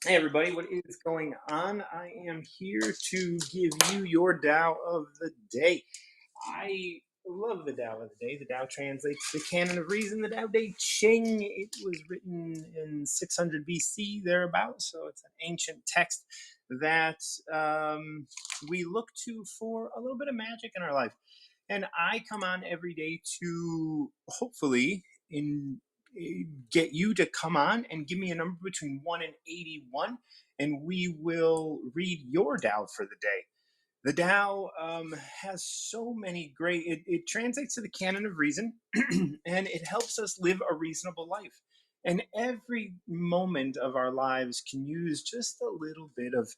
Hey everybody, what is going on? I am here to give you your Tao of the day. I love the Tao of the day. The Tao translates the canon of reason, the Tao Te Ching. It was written in 600 BC, thereabouts, so it's an ancient text that we look to for a little bit of magic in our life. And I come on every day to hopefully in get you to come on and give me a number between 1 and 81, and we will read your Tao for the day. The Tao has so many great, it translates to the canon of reason and it helps us live a reasonable life. And every moment of our lives can use just a little bit of,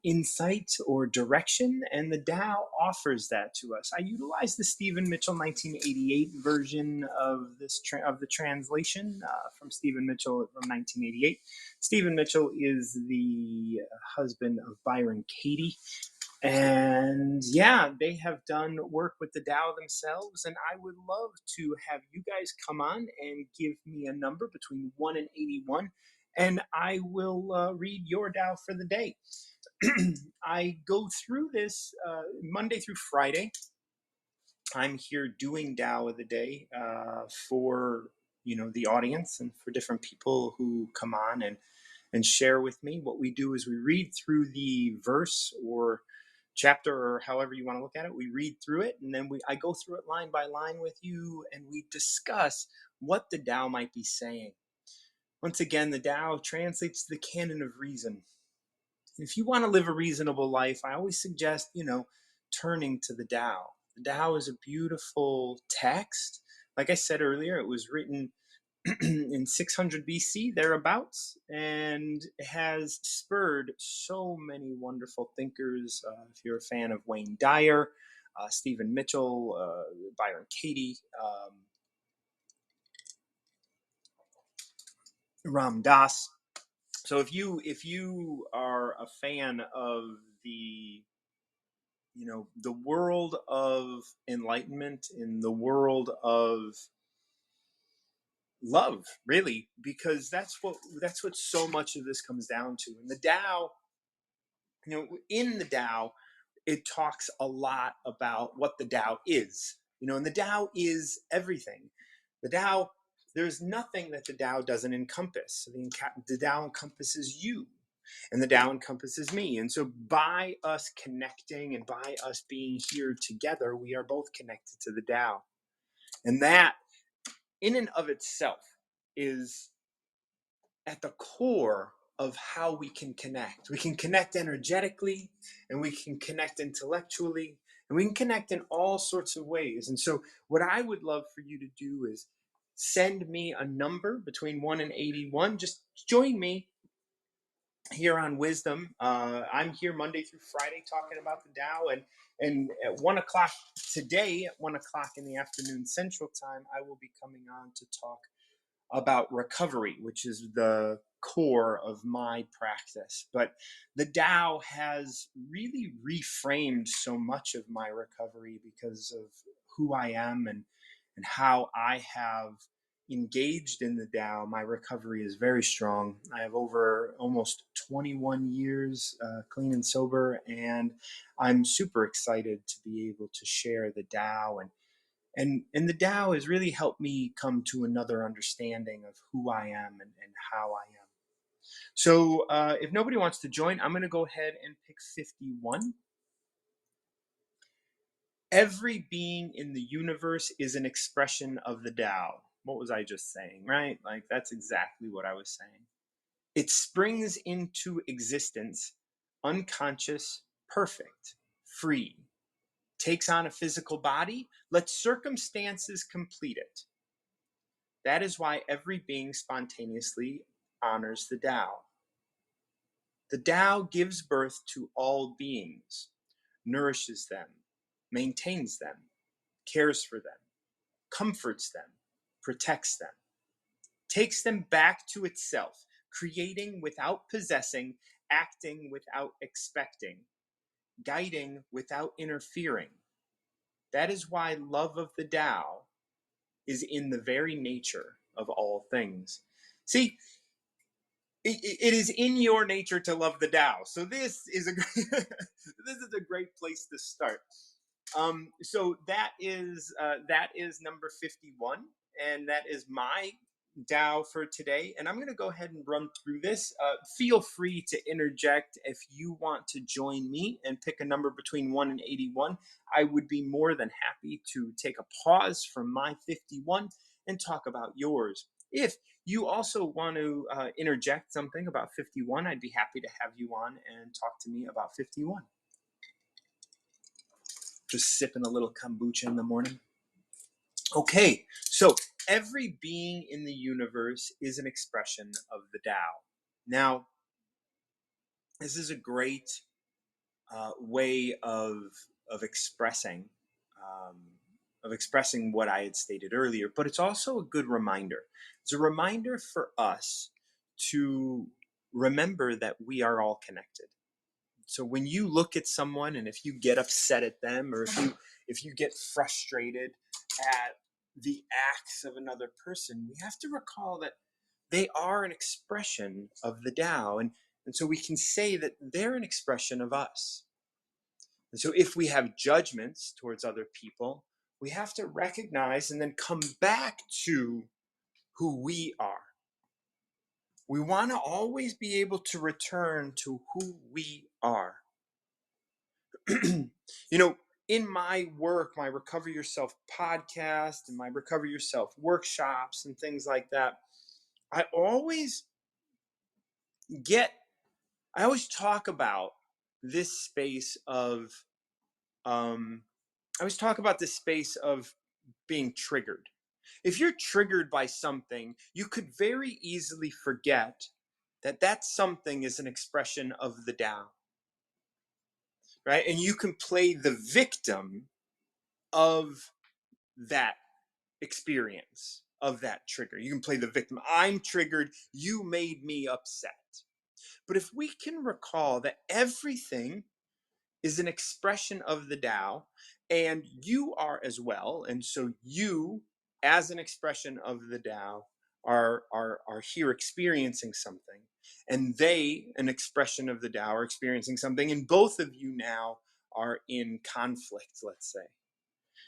insight or direction, and the Tao offers that to us. I utilize the Stephen Mitchell 1988 version of of the translation from Stephen Mitchell from 1988. Stephen Mitchell is the husband of Byron Katie, and yeah, they have done work with the Tao themselves. And I would love to have you guys come on and give me a number between 1 and 81, and I will read your Tao for the day. I go through this Monday through Friday. I'm here doing Tao of the day for the audience and for different people who come on and share with me. What we do is we read through the verse or chapter, or however you want to look at it. We read through it, and then I go through it line by line with you, and we discuss what the Tao might be saying. Once again, the Tao translates to the canon of reason. And if you want to live a reasonable life, I always suggest, turning to the Tao. The Tao is a beautiful text. Like I said earlier, it was written in 600 BC, thereabouts, and has spurred so many wonderful thinkers. If you're a fan of Wayne Dyer, Stephen Mitchell, Byron Katie, Ram Dass. So if you are a fan of the the world of enlightenment, in the world of love, really, because that's what so much of this comes down to. And the Tao, in the Tao, it talks a lot about what the Tao is, and the Tao is everything. The Tao, there's nothing that the Tao doesn't encompass. The Tao encompasses you, and the Tao encompasses me. And so by us connecting and by us being here together, we are both connected to the Tao. And that in and of itself is at the core of how we can connect. We can connect energetically, and we can connect intellectually, and we can connect in all sorts of ways. And so what I would love for you to do is send me a number between 1 and 81. Just join me here on Wisdom. I'm here Monday through Friday talking about the Tao, and at 1 o'clock today, at 1 o'clock in the afternoon Central Time, I will be coming on to talk about recovery, which is the core of my practice. But the Tao has really reframed so much of my recovery because of who I am and how I have engaged in the Tao. My recovery is very strong. I have over almost 21 years clean and sober, and I'm super excited to be able to share the Tao. And the Tao has really helped me come to another understanding of who I am and how I am. So if nobody wants to join, I'm going to go ahead and pick 51. Every being in the universe is an expression of the Tao. What was I just saying, right? Like, that's exactly what I was saying. It springs into existence, unconscious, perfect, free, takes on a physical body, let circumstances complete it. That is why every being spontaneously honors the Tao. The Tao gives birth to all beings, nourishes them, maintains them, cares for them, comforts them, protects them, takes them back to itself, creating without possessing, acting without expecting, guiding without interfering. That is why love of the Tao is in the very nature of all things. See, it is in your nature to love the Tao. So this is a this is a great place to start. So that is number 51, and that is my Tao for today. And I'm going to go ahead and run through this. Feel free to interject if you want to join me and pick a number between 1 and 81. I would be more than happy to take a pause from my 51 and talk about yours. If you also want to interject something about 51, I'd be happy to have you on and talk to me about 51. Just sipping a little kombucha in the morning. Okay, so every being in the universe is an expression of the Tao. Now, this is a great way of expressing um, what I had stated earlier, but it's also a good reminder. It's a reminder for us to remember that we are all connected. So when you look at someone and if you get upset at them, or if you get frustrated at the acts of another person, we have to recall that they are an expression of the Tao, and so we can say that they're an expression of us. And so if we have judgments towards other people, we have to recognize and then come back to who we are. We want to always be able to return to who we are. You know, in my work, my Recover Yourself podcast and my Recover Yourself workshops and things like that, I always get, I always talk about this space of, I always talk about this space of being triggered. If you're triggered by something, you could very easily forget that that something is an expression of the Tao, right? And you can play the victim of that experience, of that trigger. You can play the victim. I'm triggered. You made me upset. But if we can recall that everything is an expression of the Tao, and you are as well, and so you, as an expression of the Tao, are here experiencing something, and they, an expression of the Tao, are experiencing something, and both of you now are in conflict, let's say.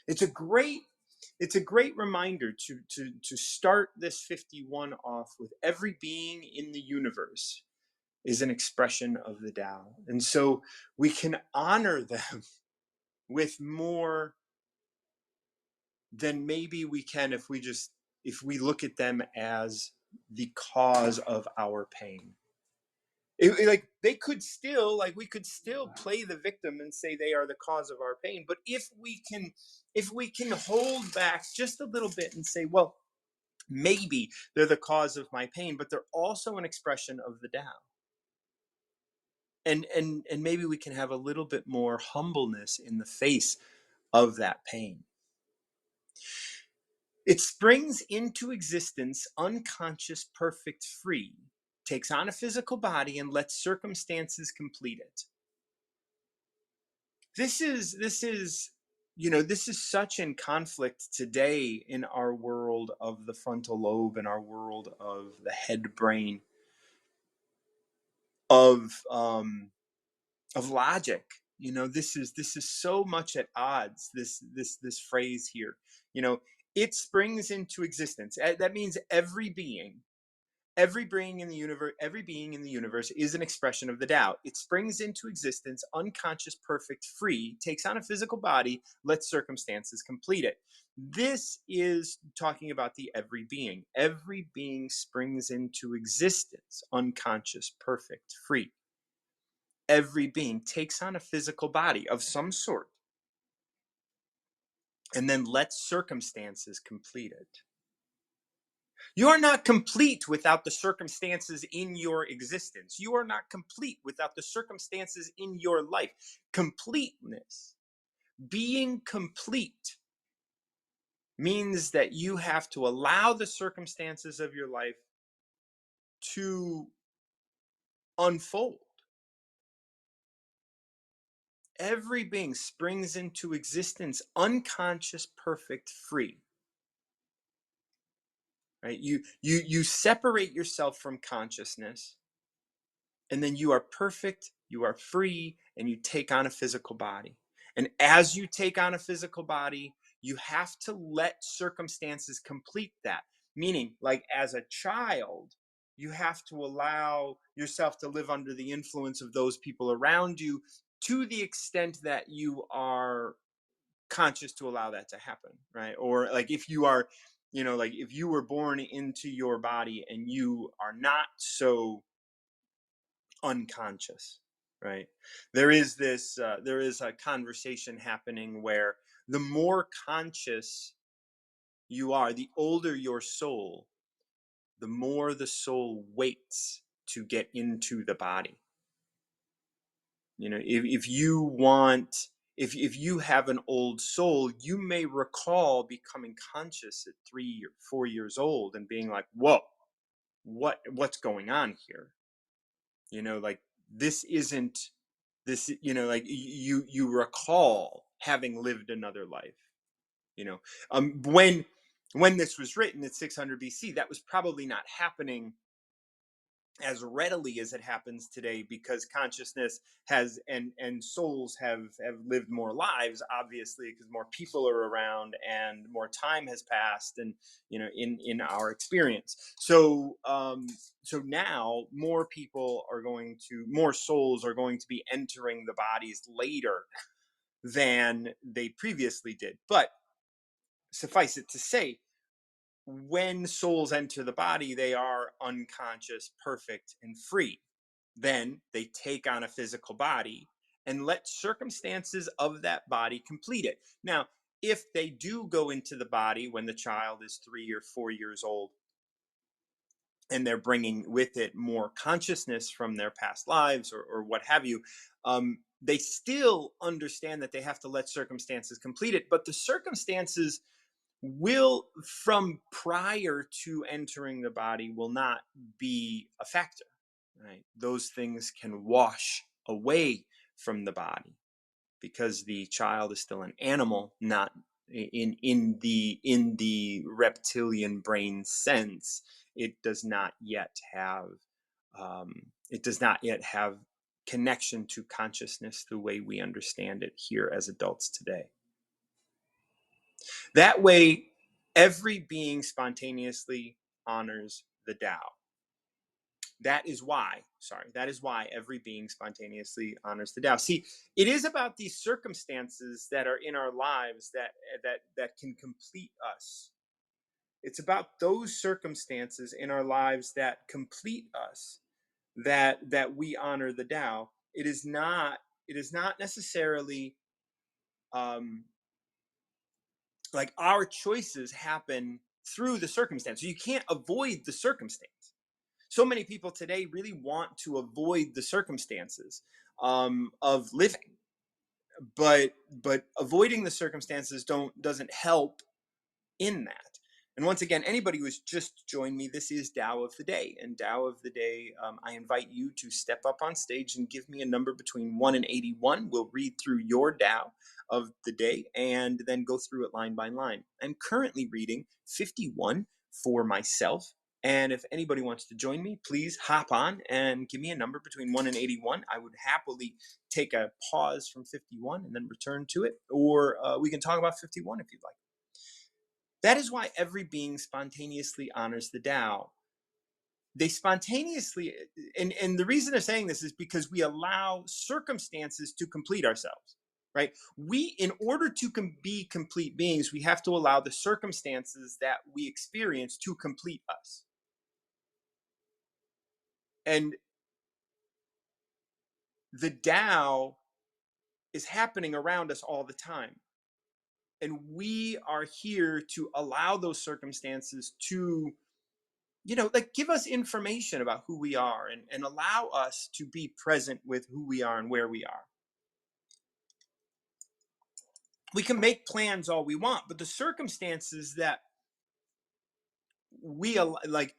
It's a great reminder to start this 51 off with every being in the universe is an expression of the Tao. And so we can honor them with more than maybe we can if we look at them as the cause of our pain. Like they could still, like we could still play the victim and say they are the cause of our pain, but if we can hold back just a little bit and say, well, maybe they're the cause of my pain, but they're also an expression of the Tao. And maybe we can have a little bit more humbleness in the face of that pain. It springs into existence unconscious, perfect, free, takes on a physical body, and lets circumstances complete it. This is this is such in conflict today in our world of the frontal lobe, in our world of the head brain, of logic. This is so much at odds, this phrase here. It springs into existence. That means every being in the universe is an expression of the Tao. It springs into existence unconscious, perfect, free, takes on a physical body, lets circumstances complete it. This is talking about the every being. Every being springs into existence unconscious, perfect, free. Every being takes on a physical body of some sort and then lets circumstances complete it. You are not complete without the circumstances in your existence. You are not complete without the circumstances in your life. Completeness, being complete, means that you have to allow the circumstances of your life to unfold. Every being springs into existence unconscious, perfect, free. Right? You separate yourself from consciousness And then you are perfect, you are free, and you take on a physical body. And as you take on a physical body, you have to let circumstances complete that. Meaning, like as a child, you have to allow yourself to live under the influence of those people around you to the extent that you are conscious to allow that to happen, right? Or like if you are, like if you were born into your body and you are not so unconscious, right? There is a conversation happening where the more conscious you are, the older your soul, the more the soul waits to get into the body. If you want, if you have an old soul, you may recall becoming conscious at 3 or 4 years old and being like, whoa, what's going on here? Like this isn't this, like you recall having lived another life. you know when this was written at 600 BC, that was probably not happening as readily as it happens today, because consciousness has and souls have lived more lives, obviously, because more people are around and more time has passed, and in our experience. So now more souls are going to be entering the bodies later than they previously did. But suffice it to say, when souls enter the body, they are unconscious, perfect, and free. Then they take on a physical body and let circumstances of that body complete it. Now, if they do go into the body when the child is 3 or 4 years old, and they're bringing with it more consciousness from their past lives, or what have you, they still understand that they have to let circumstances complete it. But the circumstances will from prior to entering the body will not be a factor, right? Those things can wash away from the body, because the child is still an animal, not in the reptilian brain sense. It does not yet have it does not yet have connection to consciousness the way we understand it here as adults today. That way, every being spontaneously honors the Tao. That is why every being spontaneously honors the Tao. See, it is about these circumstances that are in our lives that can complete us. It's about those circumstances in our lives that complete us, that we honor the Tao. It is not necessarily um, like our choices happen through the circumstance. So you can't avoid the circumstance. So many people today really want to avoid the circumstances of living, but avoiding the circumstances doesn't help in that. And once again, anybody who's just joined me, this is Tao of the Day. And Tao of the Day, I invite you to step up on stage and give me a number between 1 and 81. We'll read through your Tao of the day and then go through it line by line. I'm currently reading 51 for myself. And if anybody wants to join me, please hop on and give me a number between 1 and 81. I would happily take a pause from 51 and then return to it. Or we can talk about 51 if you'd like. That is why every being spontaneously honors the Tao. They spontaneously, and the reason they're saying this is because we allow circumstances to complete ourselves, right? In order to be complete beings, we have to allow the circumstances that we experience to complete us. And the Tao is happening around us all the time. And we are here to allow those circumstances to like give us information about who we are, and allow us to be present with who we are and where we are. We can make plans all we want, but the circumstances that we like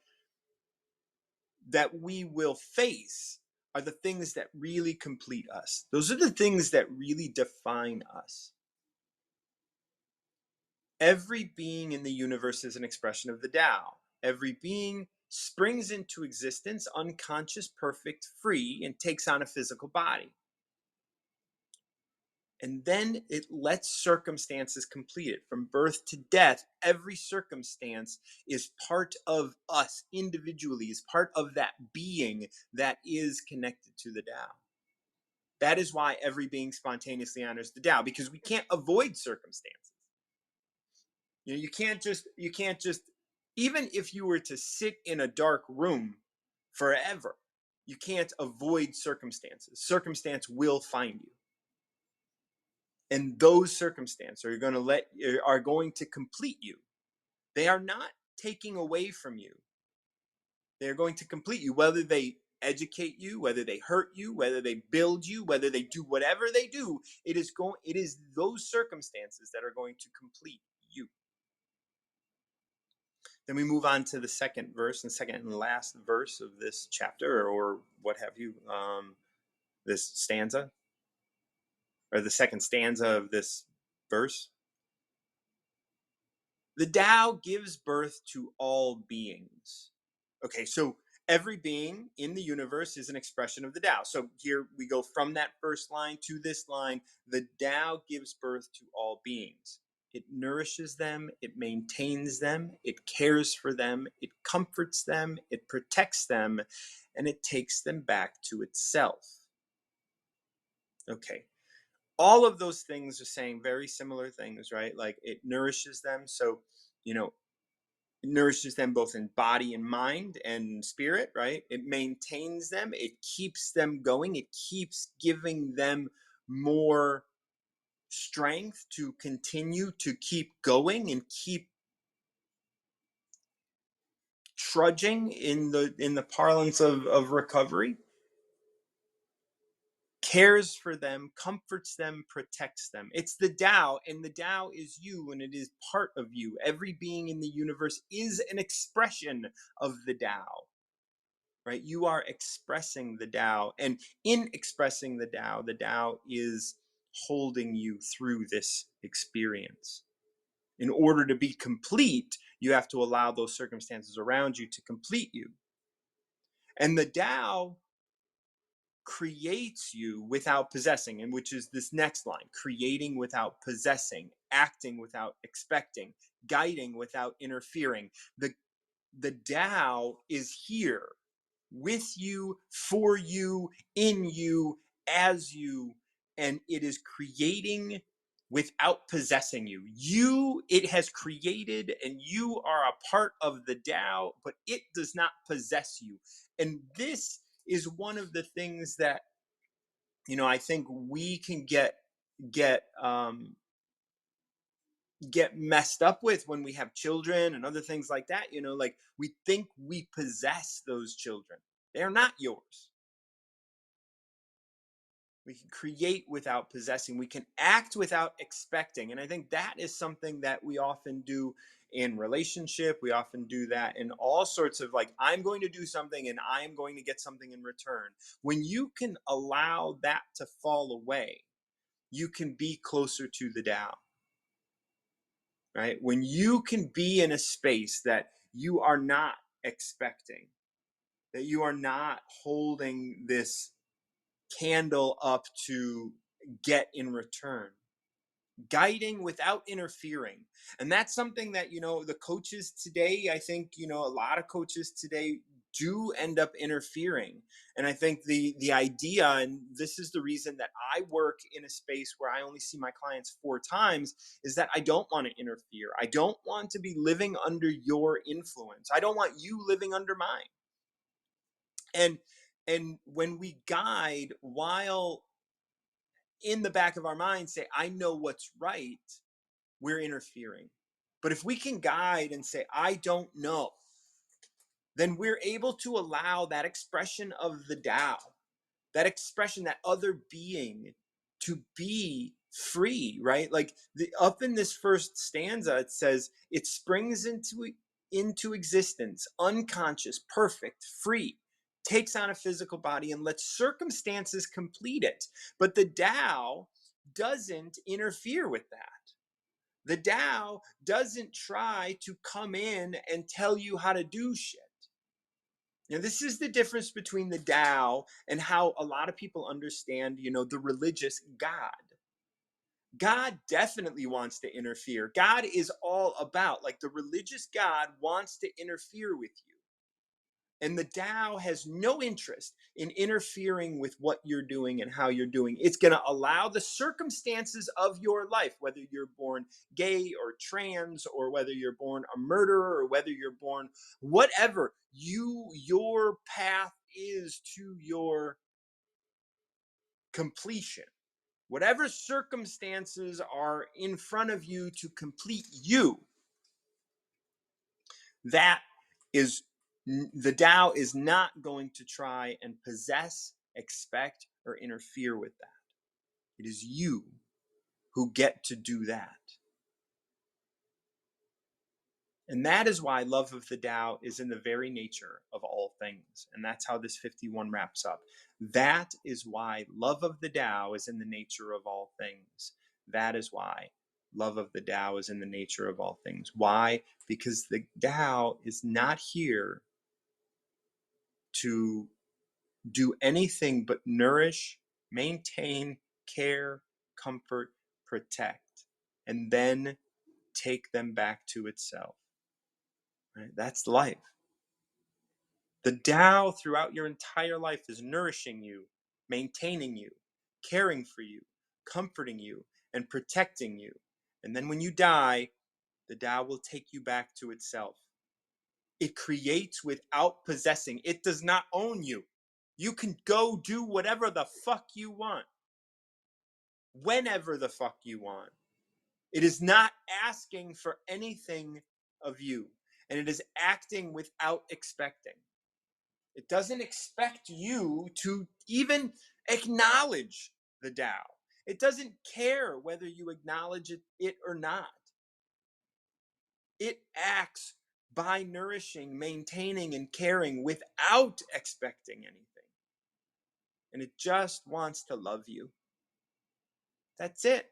that we will face are the things that really complete us. Those are the things that really define us. Every being in the universe is an expression of the Tao. Every being springs into existence, unconscious, perfect, free, and takes on a physical body. And then it lets circumstances complete it. From birth to death, every circumstance is part of us individually, is part of that being that is connected to the Tao. That is why every being spontaneously honors the Tao, because we can't avoid circumstances. You can't just, even if you were to sit in a dark room forever, you can't avoid circumstances. Circumstance will find you. And those circumstances are going to complete you. They are not taking away from you. They're going to complete you, whether they educate you, whether they hurt you, whether they build you, whether they do whatever they do. It is those circumstances that are going to complete you. Then we move on to the second verse, and second and last verse of this chapter, or what have you, this stanza, or the second stanza of this verse. The Tao gives birth to all beings. Okay, so every being in the universe is an expression of the Tao. So here we go from that first line to this line. The Tao gives birth to all beings. It nourishes them, it maintains them, it cares for them, it comforts them, it protects them, and it takes them back to itself. Okay. All of those things are saying very similar things, right? Like it nourishes them. So, it nourishes them both in body and mind and spirit, right? It maintains them, it keeps them going, it keeps giving them more strength to continue to keep going and keep trudging in the parlance of recovery. Cares for them, comforts them, protects them. It's the Tao, and the Tao is you, and it is part of you. Every being in the universe is an expression of the Tao, right? You are expressing the Tao, and in expressing the Tao is holding you through this experience. In order to be complete, you have to allow those circumstances around you to complete you. And the Tao creates you without possessing, and which is this next line: creating without possessing, acting without expecting, guiding without interfering. The Tao is here with you, for you, in you, as you, and it is creating without possessing you. It has created, and you are a part of the Tao, but it does not possess you. And this is one of the things that I think we can get messed up with when we have children and other things like that. Like we think we possess those children. They are not yours. We can create without possessing. We can act without expecting. And I think that is something that we often do in relationship. We often do that in all sorts of, like, I'm going to do something and I'm going to get something in return. When you can allow that to fall away, you can be closer to the Tao, right? When you can be in a space that you are not expecting, that you are not holding this candle up to get in return, guiding without interfering. And that's something that the coaches today, I think a lot of coaches today do end up interfering. And I think the idea, and this is the reason that I work in a space where I only see my clients 4 times, is that I don't want to interfere. I don't want to be living under your influence. I don't want you living under mine. And when we guide, while in the back of our mind say, I know what's right, we're interfering. But if we can guide and say, I don't know, then we're able to allow that expression of the Tao, that expression, that other being, to be free, right? Like up in this first stanza, it says, it springs into existence, unconscious, perfect, free, takes on a physical body, and lets circumstances complete it. But the Tao doesn't interfere with that. The Tao doesn't try to come in and tell you how to do shit. Now, this is the difference between the Tao and how a lot of people understand, the religious God. God definitely wants to interfere. God is all about, like the religious God wants to interfere with you. And the Tao has no interest in interfering with what you're doing and how you're doing. It's going to allow the circumstances of your life, whether you're born gay or trans, or whether you're born a murderer, or whether you're born whatever, your path is to your completion. Whatever circumstances are in front of you to complete you, that is, the Tao is not going to try and possess, expect, or interfere with that. It is you who get to do that. And that is why love of the Tao is in the very nature of all things. And that's how this 51 wraps up. That is why love of the Tao is in the nature of all things. That is why love of the Tao is in the nature of all things. Why? Because the Tao is not here to do anything but nourish, maintain, care, comfort, protect, and then take them back to itself. Right? That's life. The Tao throughout your entire life is nourishing you, maintaining you, caring for you, comforting you, and protecting you. And then when you die, the Tao will take you back to itself. It creates without possessing. It does not own you. You can go do whatever the fuck you want, whenever the fuck you want. It is not asking for anything of you, and it is acting without expecting. It doesn't expect you to even acknowledge the Tao. It doesn't care whether you acknowledge it or not. It acts by nourishing, maintaining, and caring without expecting anything. And it just wants to love you. That's it.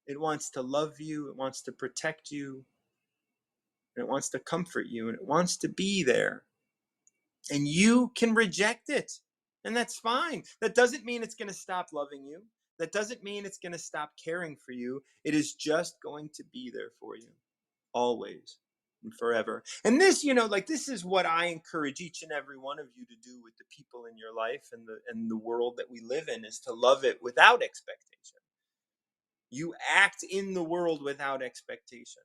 It wants to love you. It wants to protect you. And it wants to comfort you. And it wants to be there. And you can reject it. And that's fine. That doesn't mean it's going to stop loving you. That doesn't mean it's going to stop caring for you. It is just going to be there for you. Always and forever. And this, this is what I encourage each and every one of you to do with the people in your life and the world that we live in, is to love it without expectation. You act in the world without expectation.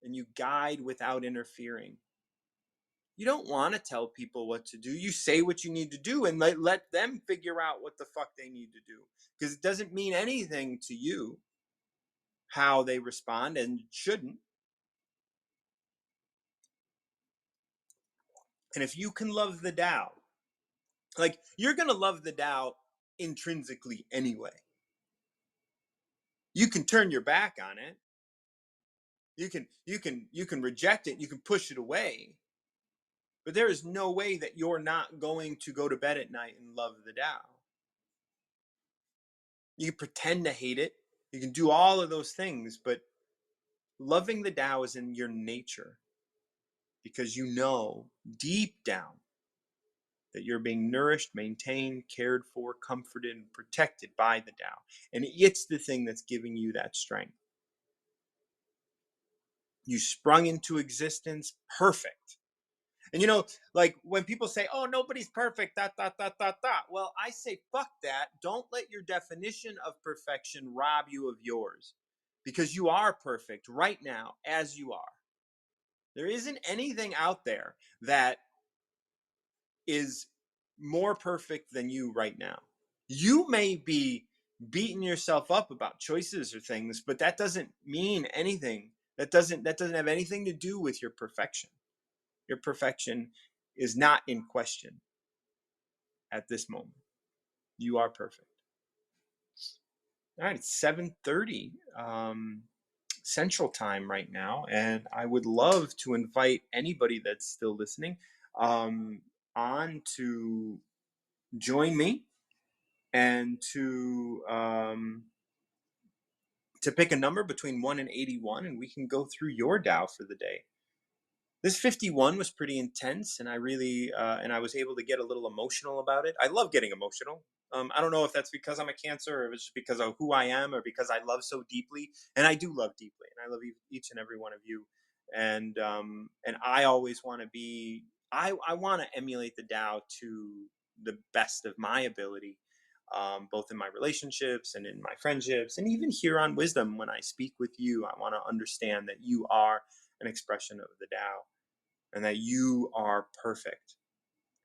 And you guide without interfering. You don't want to tell people what to do. You say what you need to do and let them figure out what the fuck they need to do. Because it doesn't mean anything to you how they respond, and it shouldn't. And if you can love the Tao, like, you're going to love the Tao intrinsically anyway. You can turn your back on it. You can reject it. You can push it away. But there is no way that you're not going to go to bed at night and love the Tao. You can pretend to hate it. You can do all of those things, but loving the Tao is in your nature, because you know deep down that you're being nourished, maintained, cared for, comforted, and protected by the Tao. And it's the thing that's giving you that strength. You sprung into existence perfect. And like when people say, oh, nobody's perfect, dot, dot, dot, dot, dot. Well, I say, fuck that. Don't let your definition of perfection rob you of yours, because you are perfect right now as you are. There isn't anything out there that is more perfect than you right now. You may be beating yourself up about choices or things, but that doesn't mean anything. That doesn't have anything to do with your perfection. Your perfection is not in question at this moment. You are perfect. All right, it's 7:30 Central Time right now, and I would love to invite anybody that's still listening on to join me and to pick a number between 1 and 81, and we can go through your Tao for the day. This 51 was pretty intense, and I was able to get a little emotional about it. I love getting emotional. I don't know if that's because I'm a Cancer, or if it's just because of who I am, or because I love so deeply, and I do love deeply, and I love each and every one of you, and I always want to be. I want to emulate the Tao to the best of my ability, both in my relationships and in my friendships, and even here on Wisdom when I speak with you. I want to understand that you are an expression of the Tao, and that you are perfect,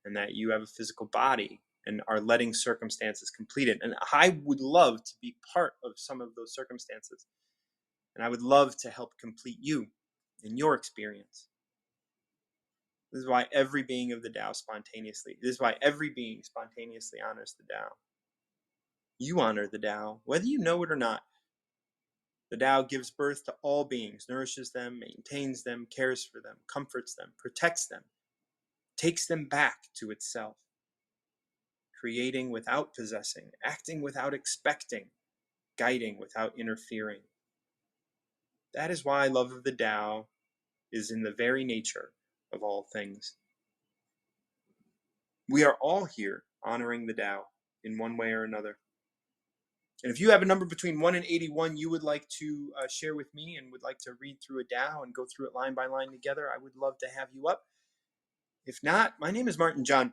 and that you have a physical body and are letting circumstances complete it. And I would love to be part of some of those circumstances. And I would love to help complete you in your experience. This is why every being of the Tao spontaneously, this is why every being spontaneously honors the Tao. You honor the Tao, whether you know it or not. The Tao gives birth to all beings, nourishes them, maintains them, cares for them, comforts them, protects them, takes them back to itself, creating without possessing, acting without expecting, guiding without interfering. That is why love of the Tao is in the very nature of all things. We are all here honoring the Tao in one way or another. And if you have a number between 1 and 81 you would like to share with me, and would like to read through a Tao and go through it line by line together, I would love to have you up. If not, my name is Martin John.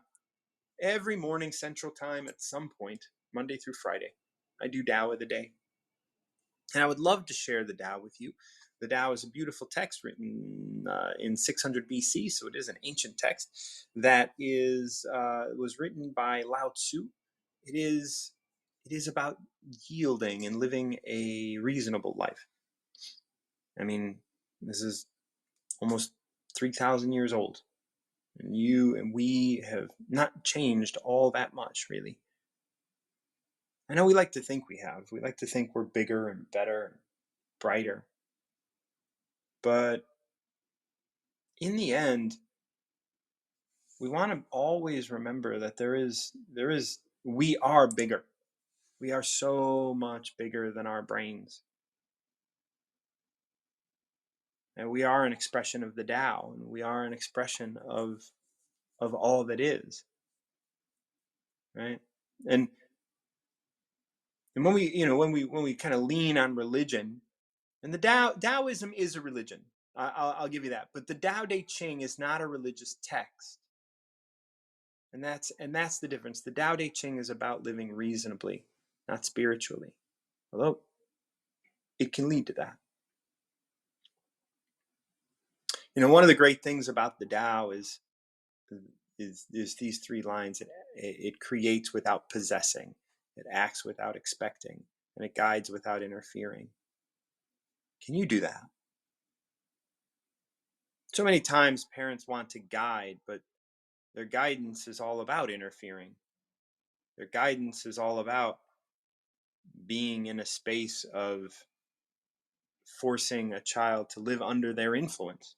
Every morning Central Time at some point, Monday through Friday, I do Tao of the Day. And I would love to share the Tao with you. The Tao is a beautiful text written in 600 BC, so it is an ancient text that was written by Lao Tzu. It is about yielding and living a reasonable life. I mean, this is almost 3,000 years old, and you and we have not changed all that much, really. I know we like to think we have. We like to think we're bigger and better and brighter. But in the end, we want to always remember that we are bigger. We are so much bigger than our brains. And we are an expression of the Tao, and we are an expression of all that is. Right? And when we kind of lean on religion, and the Taoism is a religion. I'll give you that. But the Tao Te Ching is not a religious text. And that's the difference. The Tao Te Ching is about living reasonably, not spiritually. Although it can lead to that. One of the great things about the Tao is these three lines. It creates without possessing, it acts without expecting, and it guides without interfering. Can you do that? So many times parents want to guide, but their guidance is all about interfering. Their guidance is all about being in a space of forcing a child to live under their influence.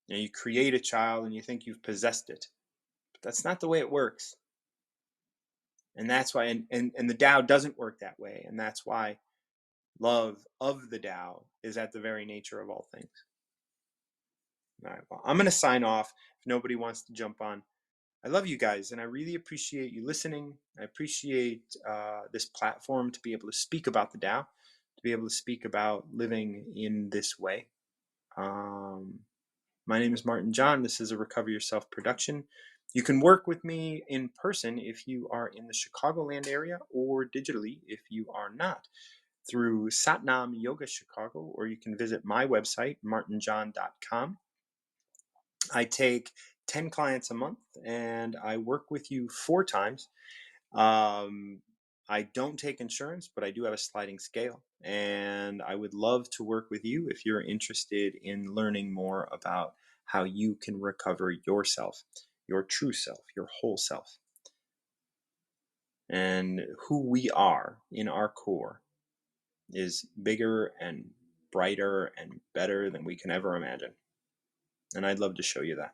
You create a child and you think you've possessed it, but that's not the way it works. And that's why, and the Tao doesn't work that way. And that's why love of the Tao is at the very nature of all things. All right, well, I'm going to sign off if nobody wants to jump on. I love you guys, and I really appreciate you listening. I appreciate this platform to be able to speak about the Tao, to be able to speak about living in this way. My name is Martin John. This is a Recover Yourself production. You can work with me in person if you are in the Chicagoland area, or digitally if you are not, through Satnam Yoga Chicago, or you can visit my website, martinjohn.com. I take 10 clients a month, and I work with you 4 times. I don't take insurance, but I do have a sliding scale, and I would love to work with you if you're interested in learning more about how you can recover yourself, your true self, your whole self. And who we are in our core is bigger and brighter and better than we can ever imagine. And I'd love to show you that.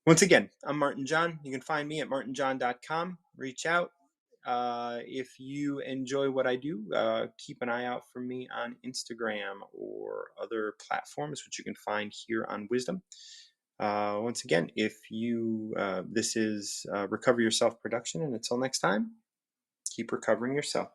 Once again, I'm Martin John. You can find me at martinjohn.com. Reach out. If you enjoy what I do, keep an eye out for me on Instagram or other platforms, which you can find here on Wisdom. Once again, if you this is Recover Yourself production, and until next time, keep recovering yourself.